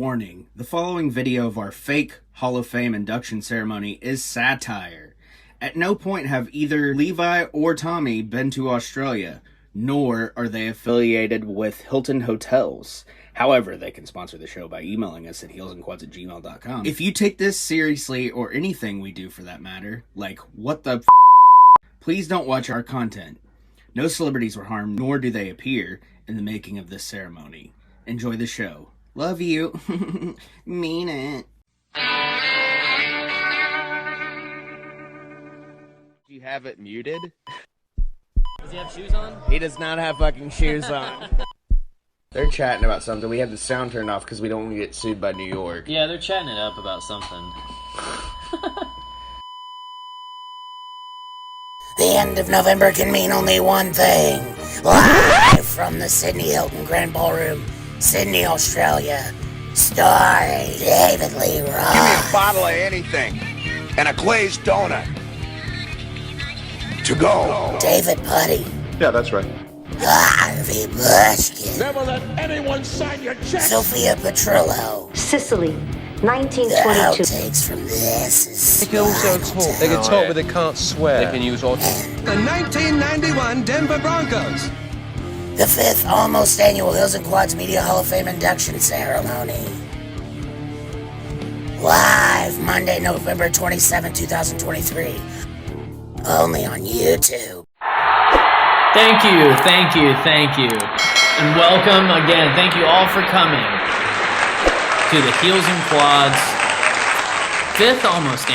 Warning, the following video of our fake Hall of Fame induction ceremony is satire. At no point have either Levi or Tommy been to Australia, nor are they affiliated with Hilton Hotels. However, they can sponsor the show by emailing us at heelsandquads@gmail.com. If you take this seriously, or anything we do for that matter, like, what the please don't watch our content. No celebrities were harmed, nor do they appear in the making of this ceremony. Enjoy the show. Love you. Mean it. Do you have it muted? Does he have shoes on? He does not have fucking shoes on. They're chatting about something. We have the sound turned off because we don't want to get sued by New York. Yeah, they're chatting it up about something. The end of November can mean only one thing. Live from the Sydney Hilton Grand Ballroom, Sydney, Australia, starring David Lee Roth. Give me a bottle of anything and a glazed donut. To go. David Putty. Yeah, that's right. Harvey Bushkin. Never let anyone sign your check. Sophia Petrillo. Sicily, The 1922. outtakes from this is They can also talk. They can talk, but they can't swear. They can use all. The 1991 Denver Broncos. the fifth almost annual Hills and Quads Media Hall of Fame induction ceremony. Live Monday, November 27, 2023. Only on YouTube. Thank you. And welcome again. Thank you all for coming to the Heels and Quads fifth almost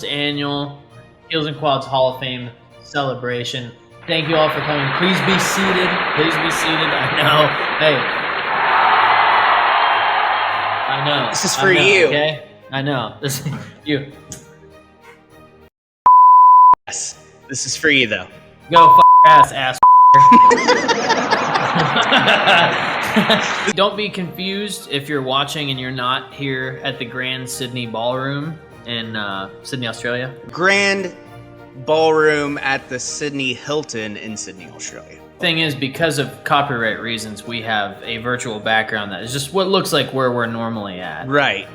annual Heels and Quads Hall of Fame celebration. Thank you all for coming. Please be seated. I know. Hey. I know. This is for you. Okay? I know. This is you. Yes. This is for you, though. Go ass. Don't be confused if you're watching and you're not here at the Grand Sydney Ballroom in Sydney, Australia. Grand Ballroom at the Sydney Hilton in Sydney, Australia. Thing is, because of copyright reasons, we have a virtual background that is just what looks like where we're normally at. Right.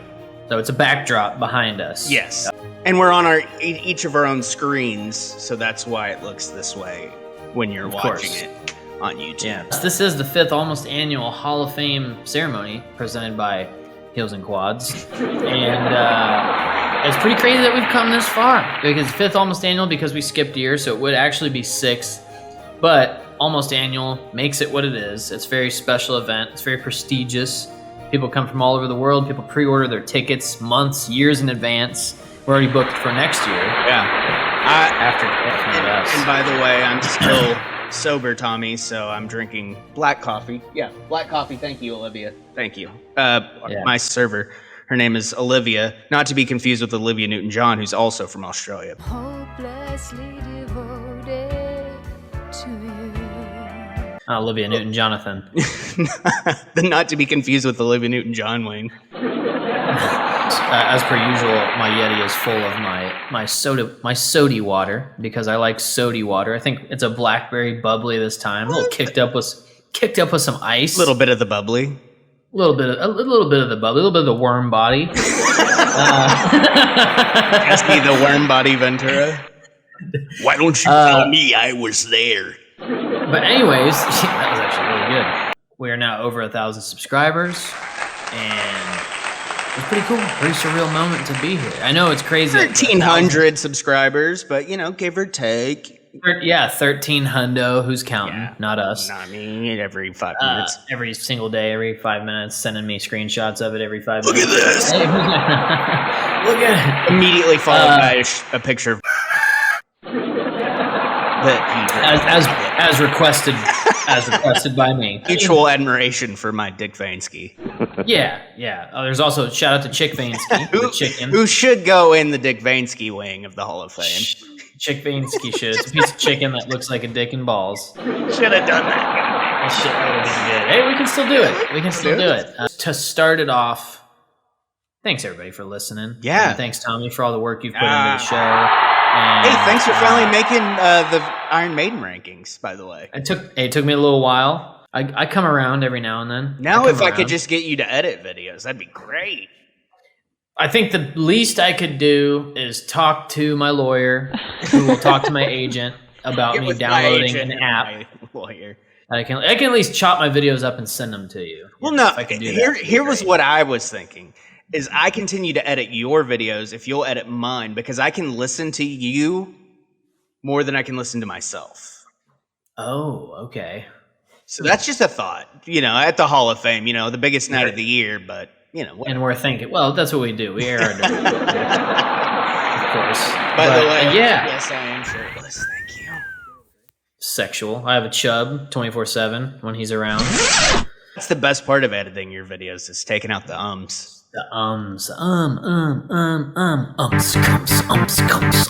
So it's a backdrop behind us. Yes. And we're on each of our own screens, so that's why it looks this way when you're watching it on YouTube. Yeah. This is the fifth almost annual Hall of Fame ceremony presented by Heels and Quads. And it's pretty crazy that we've come this far. Because fifth almost annual because we skipped a year, so it would actually be sixth. But almost annual makes it what it is. It's a very special event. It's very prestigious. People come from all over the world. People pre-order their tickets months, years in advance. We're already booked for next year. Yeah. And by the way, I'm still sober, Tommy, so I'm drinking black coffee. Yeah, black coffee. Thank you, Olivia. Thank you. My server, her name is Olivia, not to be confused with Olivia Newton-John, who's also from Australia. Hopelessly devoted to you. Olivia Newton-Jonathan. Not to be confused with Olivia Newton-John wing. As per usual, my Yeti is full of my sody water because I like sody water. I think it's a blackberry bubbly this time. A little kicked up with some ice. A little bit of the bubbly. A little bit of the bubbly. A little bit of the worm body. Ask me the worm body Ventura. Why don't you tell me I was there? But anyways, that was actually really good. We are now over 1,000 subscribers, and it's pretty cool. Pretty surreal moment to be here. I know it's crazy. 1,300 subscribers, but give or take. Yeah, 13 hundo. Who's counting? Yeah, not us. Not me. Every 5 minutes. Every single day, every 5 minutes, sending me screenshots of it every 5 minutes. Look at this. Hey, look at it. Immediately followed by a picture of as requested. As requested by me. Mutual admiration for my Dick Vansky. Yeah. There's also shout out to Chick Vansky, the chicken. Who should go in the Dick Vansky wing of the Hall of Fame. Chick Vansky should. It's a piece of chicken that looks like a dick and balls. Should have done that. That shit would have been good. Hey, we can still do it. To start it off, thanks everybody for listening. Yeah. And thanks, Tommy, for all the work you've put into the show. And, hey, thanks for finally making the Iron Maiden rankings, by the way. It took me a little while. I come around every now and then. Now, if I could just get you to edit videos, that'd be great. I think the least I could do is talk to my lawyer, who will talk to my agent about me downloading an app. Lawyer. I can at least chop my videos up and send them to you. Well, no. Here was what I was thinking: is I continue to edit your videos if you'll edit mine, because I can listen to you more than I can listen to myself. Oh, okay. So that's just a thought, at the Hall of Fame, the biggest night of the year, but, whatever. And we're thinking, well, that's what we do. We air our dirty of course. By the way, yes, I am shirtless. Thank you. Sexual. I have a chub 24/7 when he's around. That's the best part of editing your videos is taking out the ums. The ums. Cums.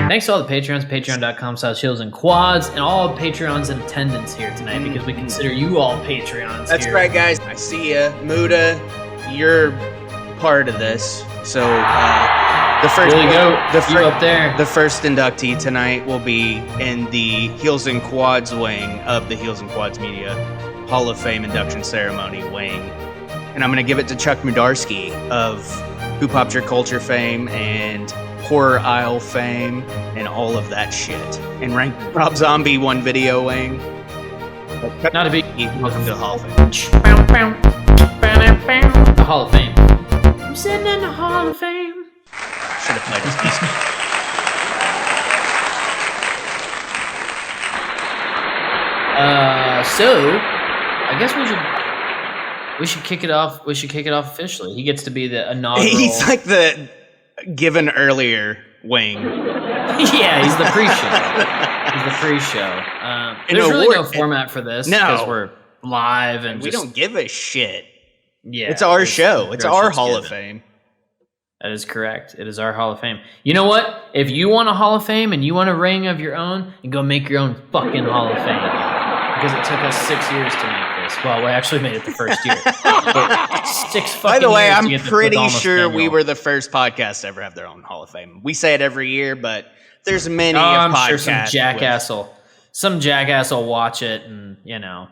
Thanks to all the Patreons, patreon.com/Hills and Quads, and all Patreons in attendance here tonight, because we consider you all Patreons. That's here. right, guys. I see ya. Muda, you're part of this. So the first up there. The first inductee tonight will be in the Heels and Quads wing of the Heels and Quads Media Hall of Fame induction ceremony wing. And I'm going to give it to Chuck Mudarsky of Who Popped Your Culture fame and Horror Isle fame and all of that shit. And Rob Zombie one video wing. Not a big welcome to the Hall of Fame. The Hall of Fame. I'm sitting in the Hall of Fame. Should have played his music. So I guess we should kick it off. We should kick it off officially. He gets to be the inaugural. He's like the given earlier wing. Yeah, he's the pre-show. There's really no format for this because we're live and we don't give a shit. Yeah, it's our show. It's our Hall of Fame. That is correct. It is our Hall of Fame. You know what? If you want a Hall of Fame and you want a ring of your own, you go make your own fucking Hall of Fame. Because it took us 6 years to make this. Well, we actually made it the first year. But 6 fucking By the way, years I'm to get pretty sure annual. we were the first podcast to ever have their own Hall of Fame. We say it every year, but there's many I'm podcasts. sure some jackass will watch it and,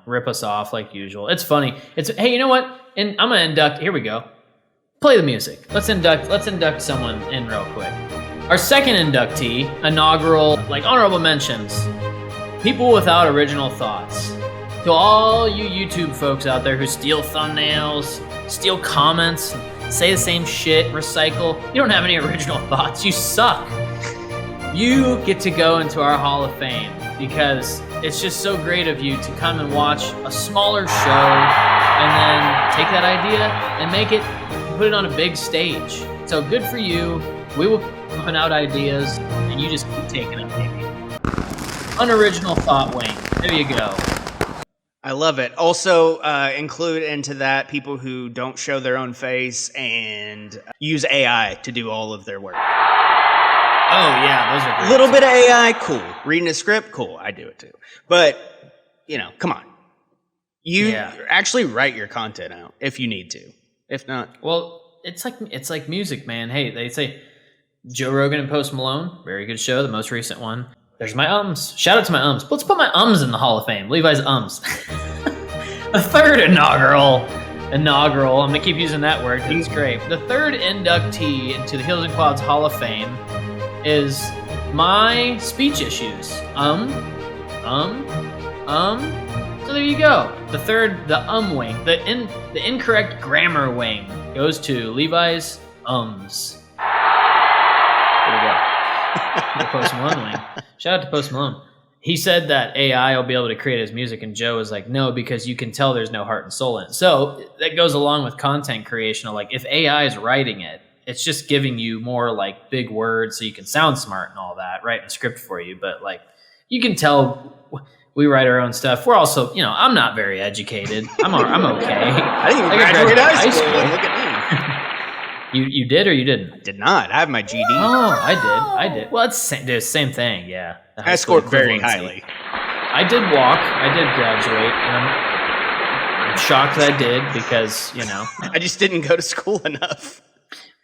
rip us off like usual. It's funny. Hey, you know what? And I'm going to induct. Here we go. Play the music. Let's induct someone in real quick. Our second inductee, inaugural, honorable mentions. People without original thoughts. To all you YouTube folks out there who steal thumbnails, steal comments, say the same shit, recycle, you don't have any original thoughts. You suck. You get to go into our Hall of Fame because it's just so great of you to come and watch a smaller show and then take that idea and put it on a big stage. So good for you. We will put out ideas and you just keep taking them, baby. Unoriginal thought wing. There you go. I love it. Also, include into that people who don't show their own face and use AI to do all of their work. Oh, yeah, those are great. A little bit of AI, cool. Reading a script, cool. I do it too. But, come on. You actually write your content out if you need to. If not. Well, it's like music, man. Hey, they say Joe Rogan and Post Malone, very good show, the most recent one. There's my ums. Shout out to my ums. Let's put my ums in the Hall of Fame. Levi's ums. The third inaugural. I'm going to keep using that word because it's great. The third inductee into the Heels and Quads Hall of Fame is my speech issues. So there you go. The wing, the incorrect grammar wing goes to Levi's ums. There we go. The Post Malone wing. Shout out to Post Malone. He said that AI will be able to create his music, and Joe was like, no, because you can tell there's no heart and soul in it. So that goes along with content creation. If AI is writing it, it's just giving you more big words so you can sound smart and all that, writing a script for you. But you can tell we write our own stuff. We're also, I'm not very educated. I'm okay. I didn't even graduate high school. Look at me. You did or you didn't? I did not. I have my GD. Oh, I did. Well, it's the same thing, yeah. I scored very highly. I did walk. I did graduate. And I'm shocked that I did because, I just didn't go to school enough.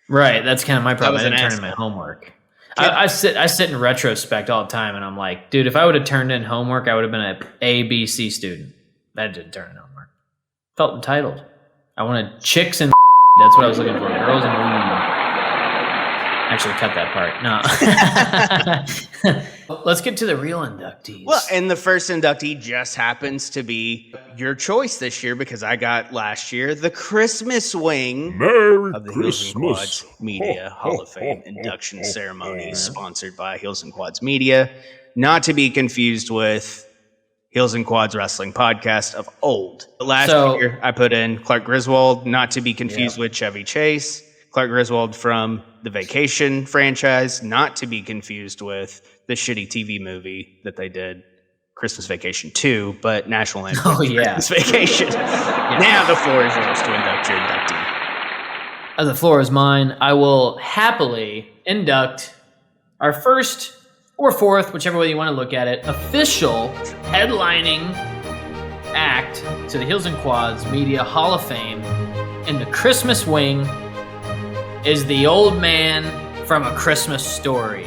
Right, that's kind of my problem. I didn't turn in asshole. my homework. I sit in retrospect all the time, and I'm like, dude, if I would have turned in homework, I would have been an A, B, C student. That didn't turn in homework. Felt entitled. I wanted chicks and that's what I was looking for. Girls and weed. Actually, cut that part. No. Let's get to the real inductees. Well, and the first inductee just happens to be your choice this year because I got last year the Christmas wing of the Heels and Quads Media Hall of Fame induction ceremony sponsored by Heels and Quads Media. Not to be confused with Heels and Quads Wrestling Podcast of old. Last year, I put in Clark Griswold, not to be confused with Chevy Chase. Clark Griswold from the Vacation franchise, not to be confused with the shitty TV movie that they did, Christmas Vacation 2, but National Lampoon's Christmas Vacation. Now the floor is yours to induct your inductee. The floor is mine. I will happily induct our first or fourth, whichever way you want to look at it, official headlining act to the Heels and Quads Media Hall of Fame in the Christmas wing is the old man from A Christmas Story.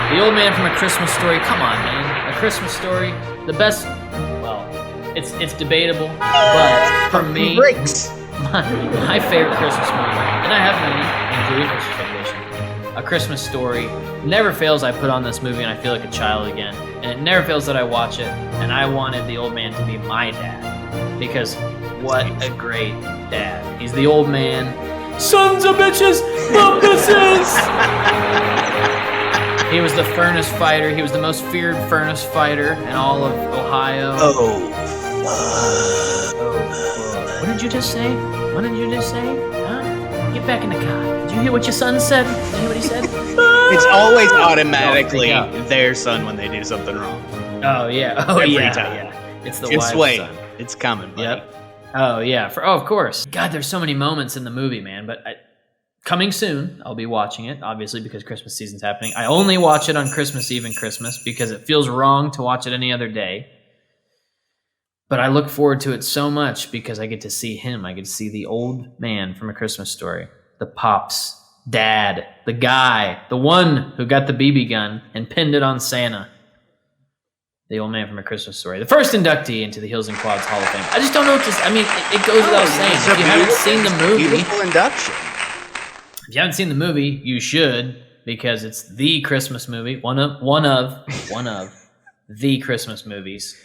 The old man from A Christmas Story. Come on, man. A Christmas Story. The best. Well, it's debatable, but for me, my favorite Christmas movie, and I have many, including Christmas Vacation, A Christmas Story. Never fails. I put on this movie and I feel like a child again, and it never fails that I watch it. And I wanted the old man to be my dad because what a great dad. He's the old man. Sons of bitches, bumpuses. He was the furnace fighter. He was the most feared furnace fighter in all of Ohio. What did you just say? What did you just say? Huh? Get back in the car. Did you hear what your son said? Did you hear what he said? It's always automatically their son when they do something wrong. Oh, yeah. Oh, Every yeah. time. Yeah. It's the It's wife's Wayne. son. It's coming, buddy. Yep. Oh, yeah. Of course. God, there's so many moments in the movie, man. But coming soon, I'll be watching it, obviously, because Christmas season's happening. I only watch it on Christmas Eve and Christmas because it feels wrong to watch it any other day. But I look forward to it so much because I get to see him. I get to see the old man from A Christmas Story, the pop's dad, the guy, the one who got the BB gun and pinned it on Santa. The old man from A Christmas Story. The first inductee into the Heels and Quads Hall of Fame. I just don't know what to say. I mean, it goes without saying. If you haven't seen the movie... Beautiful induction. If you haven't seen the movie, you should, because it's the Christmas movie, one of the Christmas movies,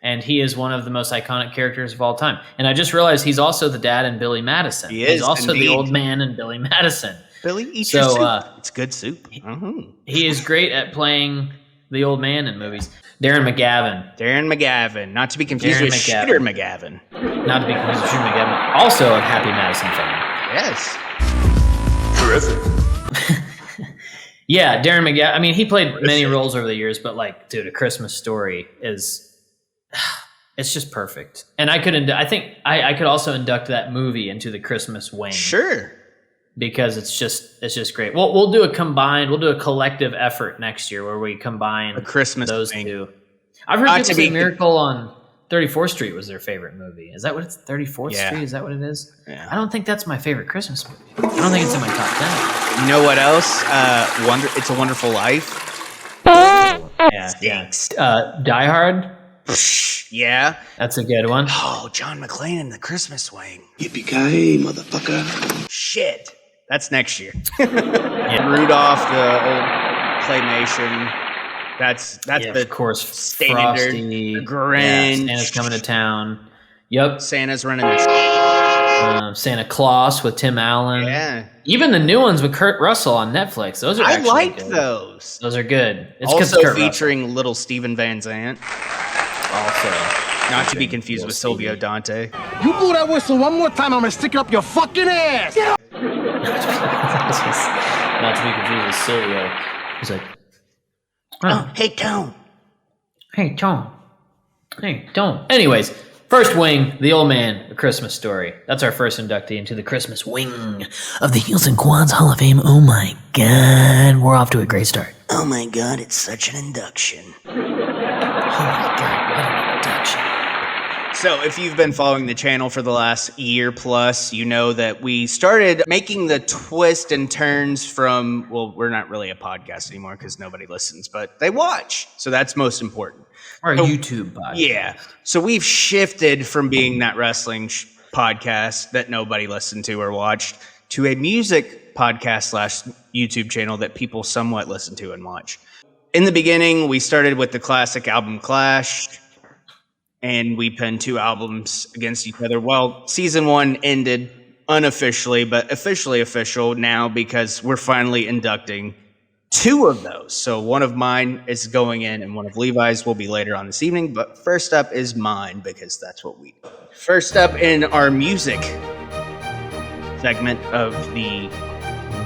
and he is one of the most iconic characters of all time. And I just realized he's also the dad in Billy Madison. He's also the old man in Billy Madison. Billy, eat your soup. It's good soup. He is great at playing the old man in movies. Darren McGavin, not to be confused with Shooter McGavin. Not to be confused with Shooter McGavin, also a Happy Madison fan. Yes. Terrific. Yeah, Darren McGavin. I mean, he played many roles over the years, but like, dude, A Christmas Story is, it's just perfect. And I think I could also induct that movie into the Christmas wing. Sure. Because it's just great. We'll do a collective effort next year where we combine a Christmas those wing. two. I've heard people say Miracle on 34th Street was their favorite movie. Is that what it's 34th Street? Is that what it is? Yeah. I don't think that's my favorite Christmas movie. I don't think it's in my top 10. You know what else? It's a Wonderful Life. Yeah. Die Hard. Yeah. That's a good one. Oh, John McClane in the Christmas wing. Yippee-ki-yay, motherfucker. Shit. That's next year. Rudolph, the old claymation. That's the of course standard. Frosty, Grinch. Santa's Coming to Town. Yep. Santa's running the Santa Claus with Tim Allen. Yeah. Even the new ones with Kurt Russell on Netflix. Those are actually liked good. those. Those are good. It's also featuring little Steven Van Zandt. Also. Not to be confused with Silvio Dante. You blow that whistle one more time, I'm gonna stick it up your fucking ass! Not to be confused with Silvio. He's like, oh, hey, Tone. Hey, Tone. Hey, Tone. Anyways, first wing, The Old Man, A Christmas Story. That's our first inductee into the Christmas wing of the Heels and Quads Hall of Fame. Oh my God, we're off to a great start. Oh my God, it's such an induction. Oh my God, what an induction. So if you've been following the channel for the last year plus, you know that we started making the twist and turns from, well, we're not really a podcast anymore because nobody listens, but they watch. So that's most important. Or a YouTube podcast. Yeah. So we've shifted from being that wrestling podcast that nobody listened to or watched to a music podcast / YouTube channel that people somewhat listen to and watch. In the beginning, we started with the classic album Clash, and we pinned 2 albums against each other. Well, season 1 ended unofficially, but officially official now because we're finally inducting 2 of those. So one of mine is going in and one of Levi's will be later on this evening. But first up is mine because that's what we do. First up in our music segment of the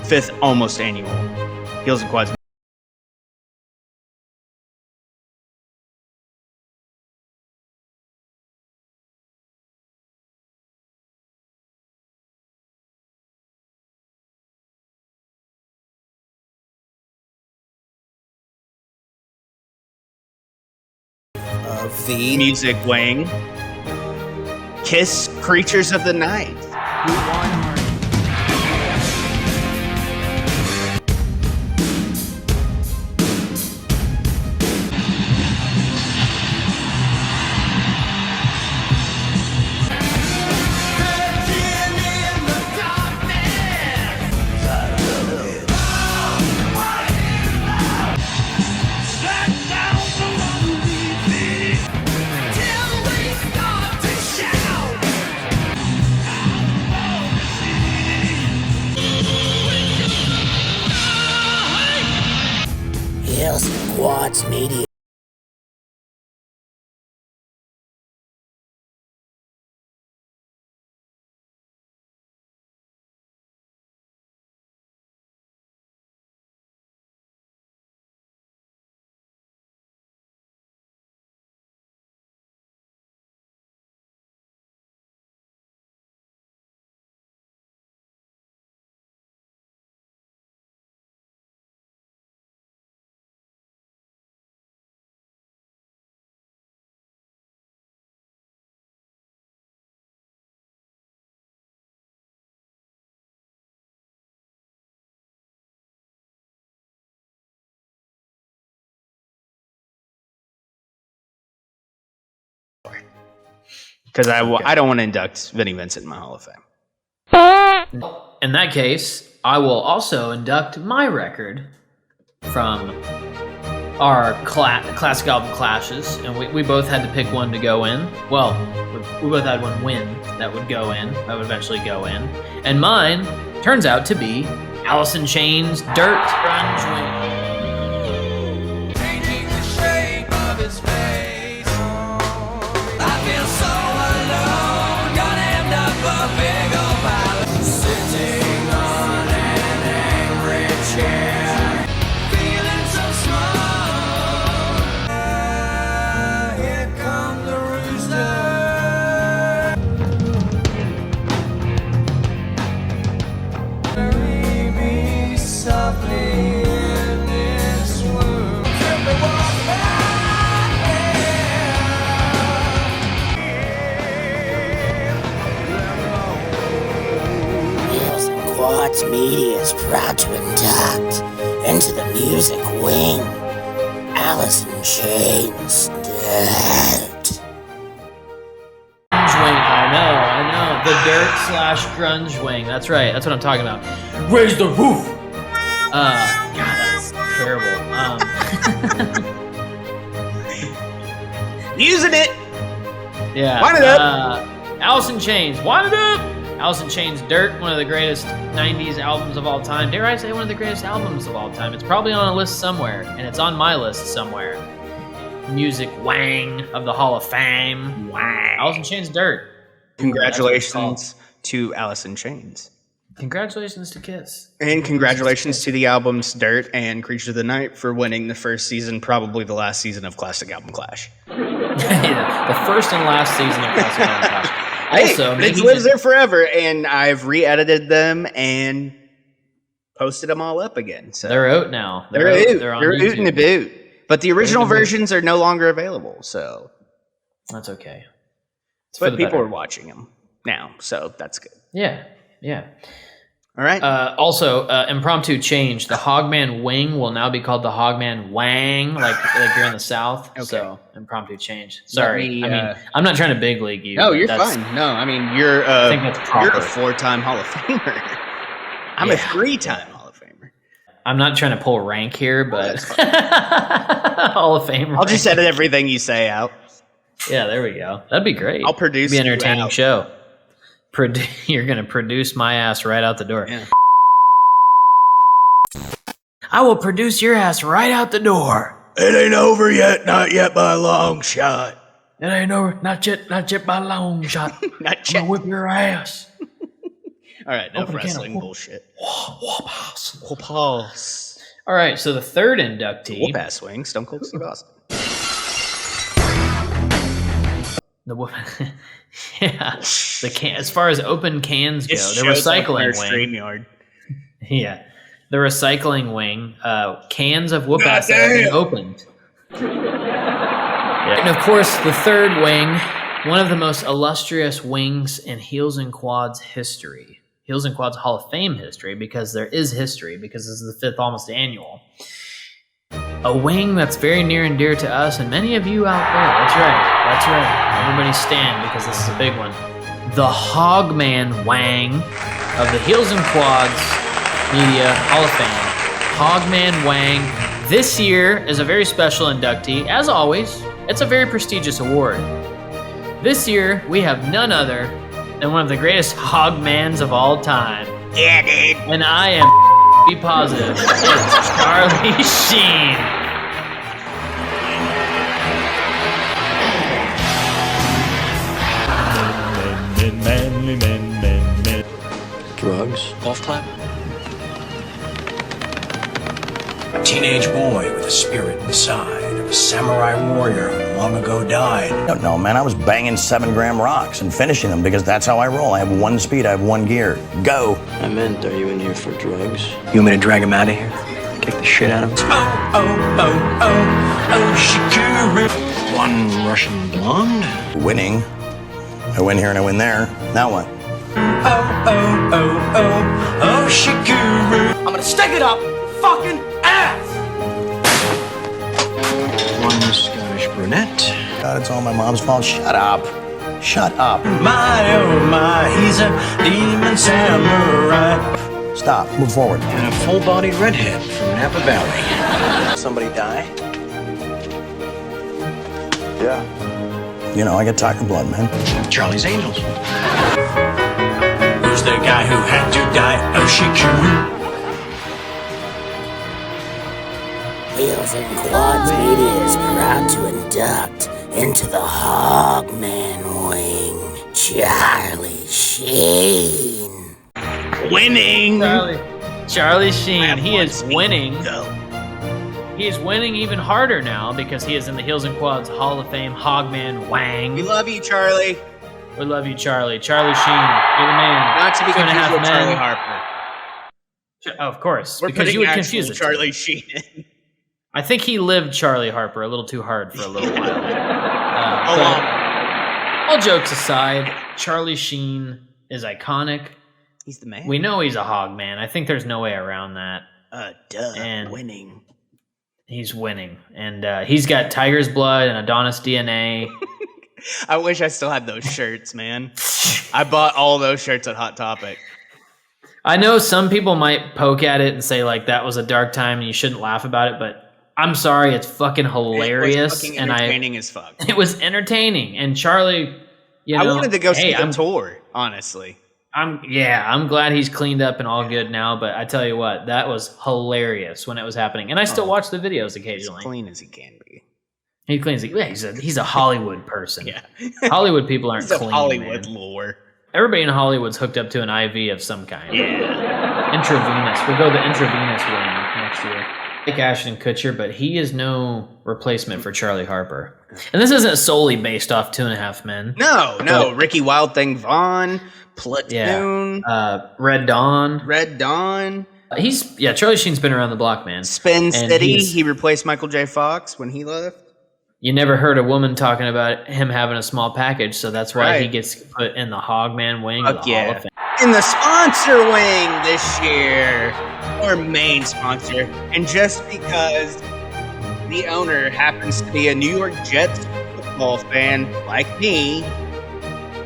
5th almost annual Heels and Quads. Of the music wing, Kiss Creatures of the Night. Heels and Quads Media. Because I don't want to induct Vinnie Vincent in my Hall of Fame. In that case, I will also induct my record from our classic album Clashes, and we both had to pick one to go in. Well, we both had one win that would go in, that would eventually go in. And mine turns out to be Alice in Chains' Dirt Grunge Wing. is proud to induct into the music wing Alice in Chains Dirt. Grunge wing. I know. The dirt/grunge wing. That's right. That's what I'm talking about. Raise the roof. God, that's terrible. Using it. Yeah. Wind it up. Alice in Chains. Wind it up. Alice in Chains Dirt, one of the greatest 90s albums of all time. Dare I say one of the greatest albums of all time? It's probably on a list somewhere, and it's on my list somewhere. Music wang of the Hall of Fame. Wang. Alice in Chains Dirt. Congratulations to Alice in Chains. Congratulations to Kiss. And congratulations to the albums Dirt and Creature of the Night for winning the first season, probably the last season of Classic Album Clash. Yeah, the first and last season of Classic Album Clash. Also, it lives there forever, and I've re-edited them and posted them all up again. So they're out now. They're out. They're out and about. But the original versions are no longer available, so that's okay. But people are watching them now, so that's good. Yeah. All right. Also, impromptu change. The Hogman Wing will now be called the Hogman Wang, like you're in the South. Okay. So impromptu change. Sorry, I'm not trying to big league you. No, you're fine. No, I mean you're. I think that's proper. You're a 4-time Hall of Famer. I'm a 3-time Hall of Famer. I'm not trying to pull rank here, but Hall of Famer. I'll just edit everything you say out. Yeah, there we go. That'd be great. I'll produce. It'd be an entertaining show. You're gonna produce my ass right out the door. Yeah. I will produce your ass right out the door. It ain't over yet, not yet by a long shot. It ain't over, not yet by a long shot. Not yet. I'm gonna whip your ass. All right, no wrestling bullshit. Whoop ass. Whoop ass. All right, so the third inductee. Whoop ass swing, Stone Cold Steve Austin. Yeah, as far as open cans go, the recycling wing. StreamYard. Yeah, the recycling wing. Cans of whoop ass that have been opened. Yeah. And of course, the third wing, one of the most illustrious wings in Heels and Quads history. Heels and Quads Hall of Fame history, because there is history, because this is the 5th almost annual. A wing that's very near and dear to us and many of you out there. That's right. Everybody stand, because this is a big one. The Hogman Wang of the Heels and Quads Media Hall of Fame. Hogman Wang. This year is a very special inductee. As always, it's a very prestigious award. This year, we have none other than one of the greatest Hogmans of all time. Yeah, dude. And I am be positive. It's Charlie Sheen. Men. Drugs? Golf clap? A teenage boy with a spirit inside of a samurai warrior who long ago died. I don't know, man. I was banging 7-gram rocks and finishing them because that's how I roll. I have one speed, I have one gear. Go. I meant, are you in here for drugs? You want me to drag him out of here? Kick the shit out of him? Oh, Shikuru. One Russian blonde. Winning. I win here and I win there. Now what? Oh, Shikuru. I'm gonna stick it up fucking ass. One Scottish brunette. God, it's all my mom's fault. Shut up. Shut up. My, oh my, he's a demon samurai. Stop. Move forward. And a full-bodied redhead from Napa Valley. Somebody die? Yeah. You know, I get tiger blood, man. Charlie's Angels. Who's the guy who had to die? Oh, Shikuru. Heels and Quads Media is proud to induct into the Hogman Wing Charlie Sheen. Winning. Charlie Sheen. He is winning. He is winning even harder now because he is in the Heels and Quads Hall of Fame Hogman Wang. We love you, Charlie. We love you, Charlie. Charlie Sheen. You're the man. Not to be confused with Charlie Harper. Oh, of course. We're because you would confuse it. Charlie Sheen. I think he lived Charlie Harper a little too hard for a little while. But all jokes aside, Charlie Sheen is iconic. He's the man. We know he's a hog man. I think there's no way around that. And winning. He's winning. And he's got tiger's blood and Adonis DNA. I wish I still had those shirts, man. I bought all those shirts at Hot Topic. I know some people might poke at it and say, like, that was a dark time and you shouldn't laugh about it, but I'm sorry, it's fucking hilarious. It was fucking entertaining as fuck. It was entertaining. And Charlie, you know, I wanted to go see the tour, honestly. I'm glad he's cleaned up and all good now, but I tell you what, that was hilarious when it was happening. And I still watch the videos occasionally. As clean as he can be. He cleans it. Yeah, he's a Hollywood person. Yeah. Hollywood people aren't clean. Hollywood lore. Everybody in Hollywood's hooked up to an IV of some kind. Yeah. Intravenous. We'll go the intravenous wing next year. Like Ashton Kutcher, but he is no replacement for Charlie Harper. And this isn't solely based off 2.5 Men. No. Ricky Wild Thing Vaughn, Platoon. Yeah. Red Dawn. Charlie Sheen's been around the block, man. Spin City. He replaced Michael J. Fox when he left. You never heard a woman talking about him having a small package, so that's why he gets put in the Hogman wing of the Hall of Fame. In the sponsor wing this year, or main sponsor, and just because the owner happens to be a New York Jets football fan like me,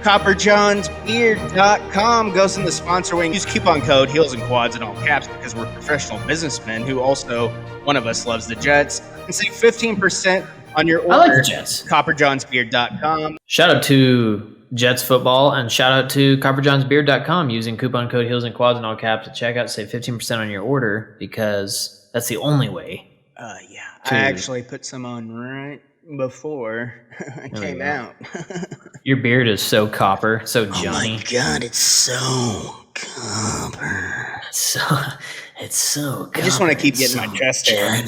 CopperJohnsBeard.com goes in the sponsor wing. Use coupon code Heels and Quads in all caps because we're professional businessmen who also, one of us loves the Jets, and save 15% on your order. I like the Jets. CopperJohnsBeard.com. Shout out to Jets football and shout out to CopperJohnsBeard.com using coupon code Heels and Quads in all caps at checkout. Save 15% on your order because that's the only way. I actually put some on right before I came out. Your beard is so copper, so Johnny. Oh my God, it's so copper. It's so copper. I just want to keep getting my chest hair.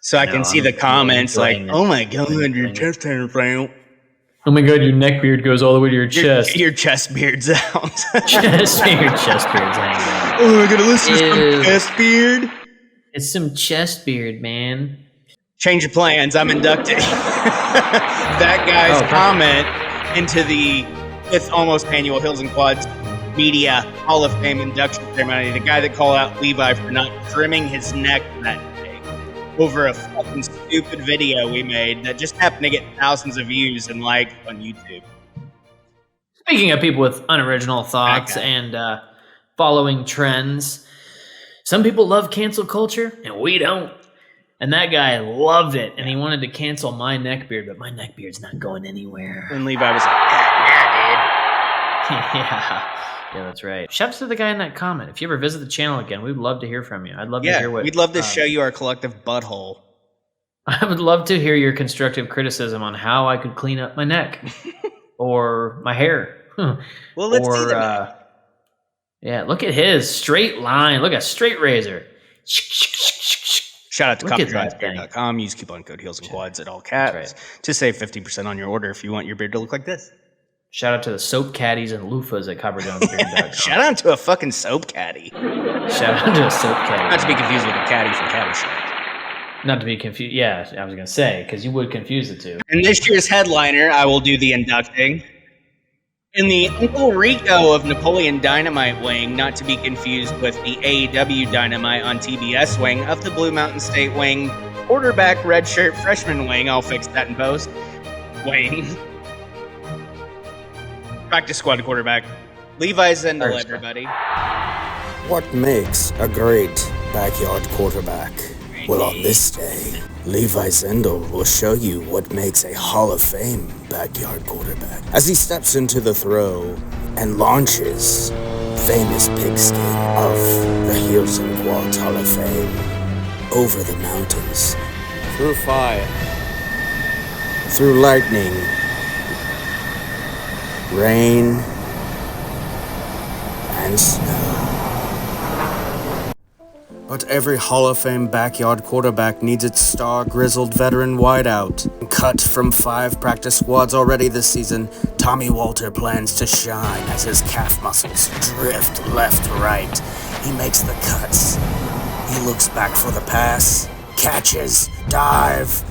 So I can see the comments like, oh my God, your chest hair frown. Oh my God, your neck beard goes all the way to your chest. Your chest beard's out. Your chest beard's hanging out. Oh, I gotta listen to some chest beard. It's some chest beard, man. Change of plans. I'm inducting that guy's comment into the 5th almost annual Hills and Quads Media Hall of Fame induction ceremony. The guy that called out Levi for not trimming his neck that day over a fucking stupid video we made that just happened to get thousands of views and likes on YouTube. Speaking of people with unoriginal thoughts and following trends, some people love cancel culture and we don't. And that guy loved it, and he wanted to cancel my neck beard, but my neck beard's not going anywhere. And Levi was like, yeah, Yeah, that's right. Shouts to the guy in that comment. If you ever visit the channel again, we'd love to hear from you. I'd love to hear what... we'd love to show you our collective butthole. I would love to hear your constructive criticism on how I could clean up my neck or my hair. Well, let's see the yeah, look at his straight line. Look at straight razor. Shout out to CopperJohnsBeard.com. Use coupon code Heels and Quads at all caps to save 15% on your order if you want your beard to look like this. Shout out to the soap caddies and loofahs at CopperJohnsBeard.com. Shout out to a fucking soap caddy. Shout out to a soap caddy. Not to be confused with a caddy from Caddyshack. Not to be confused. Yeah, I was going to say, because you would confuse the two. In this year's headliner, I will do the inducting. In the Uncle Rico of Napoleon Dynamite wing, not to be confused with the AEW Dynamite on TBS wing, of the Blue Mountain State wing, quarterback redshirt freshman wing, I'll fix that in post, wing. Practice squad quarterback, Levi Zendel, everybody. What makes a great backyard quarterback? Well, on this day, Levi Zendel will show you what makes a Hall of Fame backyard quarterback as he steps into the throw and launches famous pigskin of the Heels and Quads Hall of Fame over the mountains, through fire, through lightning, rain, and snow. But every Hall of Fame backyard quarterback needs its star-grizzled veteran wideout. Cut from 5 practice squads already this season, Tommy Walter plans to shine as his calf muscles drift left to right. He makes the cuts. He looks back for the pass, catches, dive.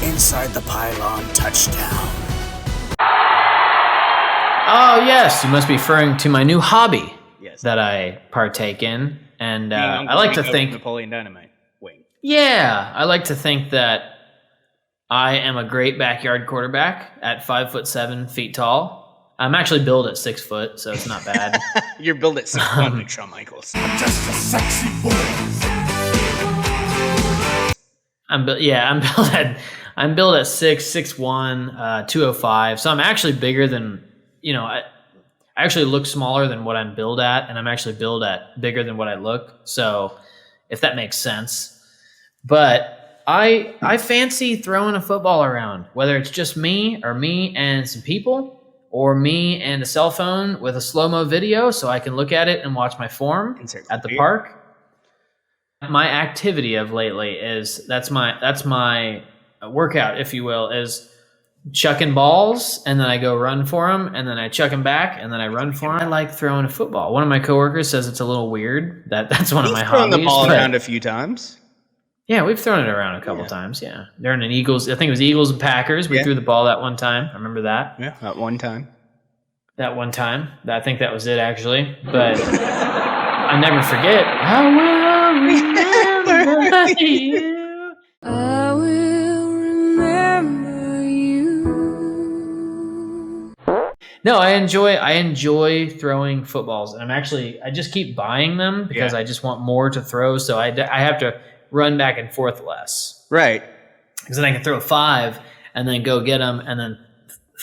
Inside the pylon, touchdown. Oh, yes. You must be referring to my new hobby Yes. that I partake in. And Being I Uncle like to Rico think... Napoleon Dynamite. Wing. Yeah, I like to think that I am a great backyard quarterback at 5'7" feet tall. I'm actually billed at 6 foot, so it's not bad. You're billed at 6'1", like Shawn Michaels. I'm just a sexy boy. I'm billed at 6'1", 205. So I'm actually bigger than, I actually look smaller than what I'm billed at, and I'm actually billed at bigger than what I look. So if that makes sense. But I fancy throwing a football around, whether it's just me and some people, or me and a cell phone with a slow-mo video so I can look at it and watch my form at the park. My activity of lately is that's my workout, if you will, is chucking balls, and then I go run for them, and then I chuck them back, and then I run for them. I like throwing a football. One of my coworkers says it's a little weird. That's one of my hobbies. Thrown the ball around a few times. Yeah, we've thrown it around a couple times, yeah. During an Eagles, I think it was Eagles and Packers. We threw the ball that one time. I remember that. Yeah, that one time. That one time. I think that was it, actually. But I never forget. I will remember you. I will remember you. No, I enjoy throwing footballs. And I just keep buying them because I just want more to throw. So I have to run back and forth less. Right. Because then I can throw 5 and then go get them and then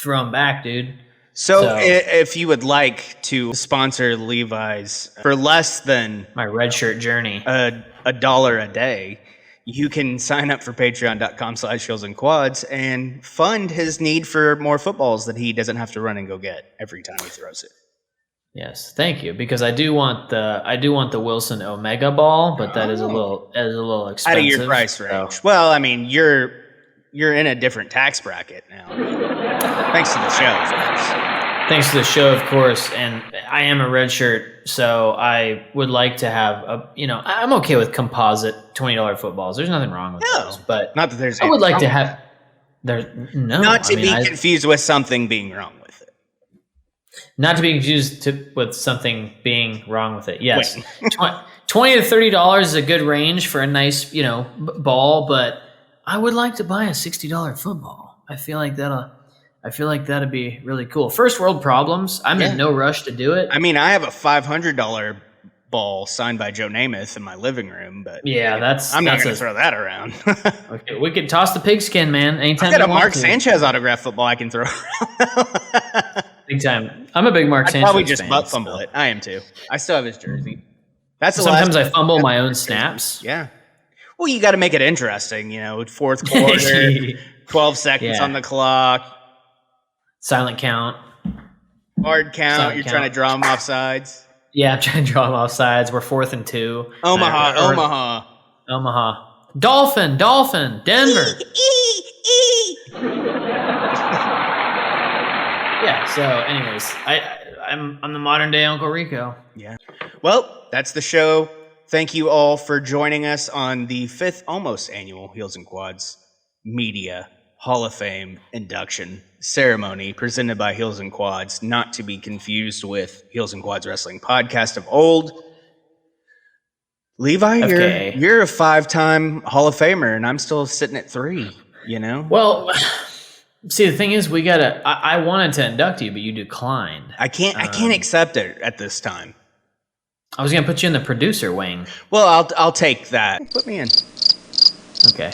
throw them back, dude. So if you would like to sponsor Levi's for less than my red shirt journey, $1 a day, you can sign up for patreon.com/heelsandquads and fund his need for more footballs that he doesn't have to run and go get every time he throws it. Yes, thank you. Because I do want the Wilson Omega ball, but that is a little expensive. Out of your price range. So. Well, I mean, you're in a different tax bracket now. Thanks to the show, of course. Thanks to the show, of course. And I am a red shirt, so I would like to have I'm okay with composite $20 footballs. There's nothing wring with those, but not that there's. I would like to have. Not to be confused with something being wrong with it. Not to be confused with something being wrong with it. Yes, $20 to $30 is a good range for a nice, ball. But I would like to buy a $60 football. I feel like that'd be really cool. First world problems. I'm in no rush to do it. I mean, I have a $500 ball signed by Joe Namath in my living room, but I'm not going to throw that around. Okay, we can toss the pigskin, man. Anytime. I got a Mark Sanchez autograph football I can throw around. Big time. I'm a big Mark Sanchez probably just fan, butt fumble it. I am too. I still have his jersey. Sometimes I fumble my own snaps. Yeah. Well, you got to make it interesting. Fourth quarter, 12 seconds on the clock. Silent count. Hard count. You're trying to draw them off sides. Yeah, I'm trying to draw them off sides. We're 4th and 2. Omaha. Dolphin, Denver. Yeah, so anyways, I'm the modern day Uncle Rico. Yeah. Well, that's the show. Thank you all for joining us on the 5th almost annual Heels and Quads Media Hall of Fame induction ceremony presented by Heels and Quads, not to be confused with Heels and Quads Wrestling Podcast of old. Levi, you're a 5-time Hall of Famer, and I'm still sitting at 3, Well, see, the thing is, I wanted to induct you, but you declined. I can't accept it at this time. I was going to put you in the producer wing. Well, I'll take that. Put me in. Okay.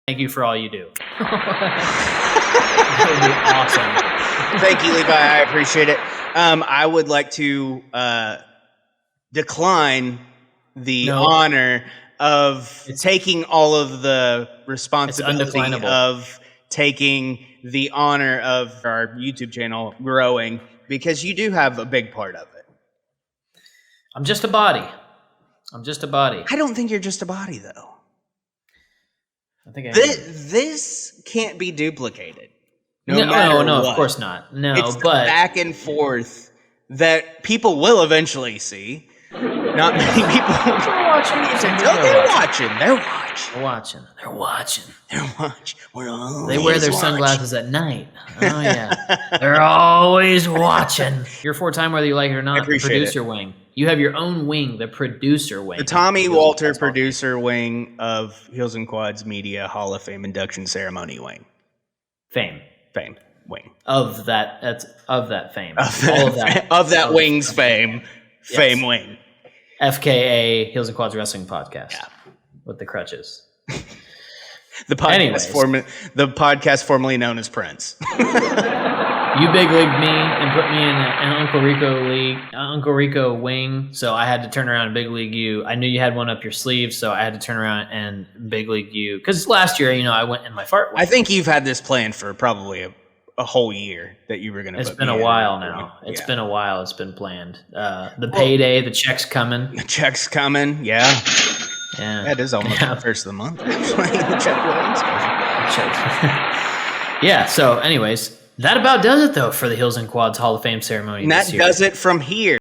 Thank you for all you do. That would be awesome. Thank you, Levi. I appreciate it. I would like to decline the honor of taking all of the responsibility of taking the honor of our YouTube channel growing, because you do have a big part of it. I'm just a body. I don't think you're just a body, though. I think this can't be duplicated. No, what. Of course not. No, it's but the back and forth that people will eventually see. Not many people are watching. They're watching. We're always They wear their sunglasses at night. Oh yeah, they're always watching. You're 4-time whether you like it or not. The producer wing. You have your own wing, the producer wing. The Tommy Walter producer wing of Heels and Quads Media Hall of Fame induction ceremony wing. Fame wing of that. That's of that fame. All of that of that wing's fame. Yes. Fame wing. FKA Heels and Quads Wrestling Podcast. Yeah. With the crutches. The podcast formerly known as Prince. You big leagued me and put me in an Uncle Rico wing, so I had to turn around and big league you. I knew you had one up your sleeve, so I had to turn around and big league you. Because last year, I went in my fart wing. I think you've had this planned for probably a whole year that you were going to. It's been a while now. It's been a while. It's been planned. The payday, the check's coming. The check's coming. Yeah. Yeah. That is almost the first of the month. Actually, the check. Yeah. So, anyways. That about does it, though, for the Heels and Quads Hall of Fame ceremony. And that does it from here.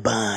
bun.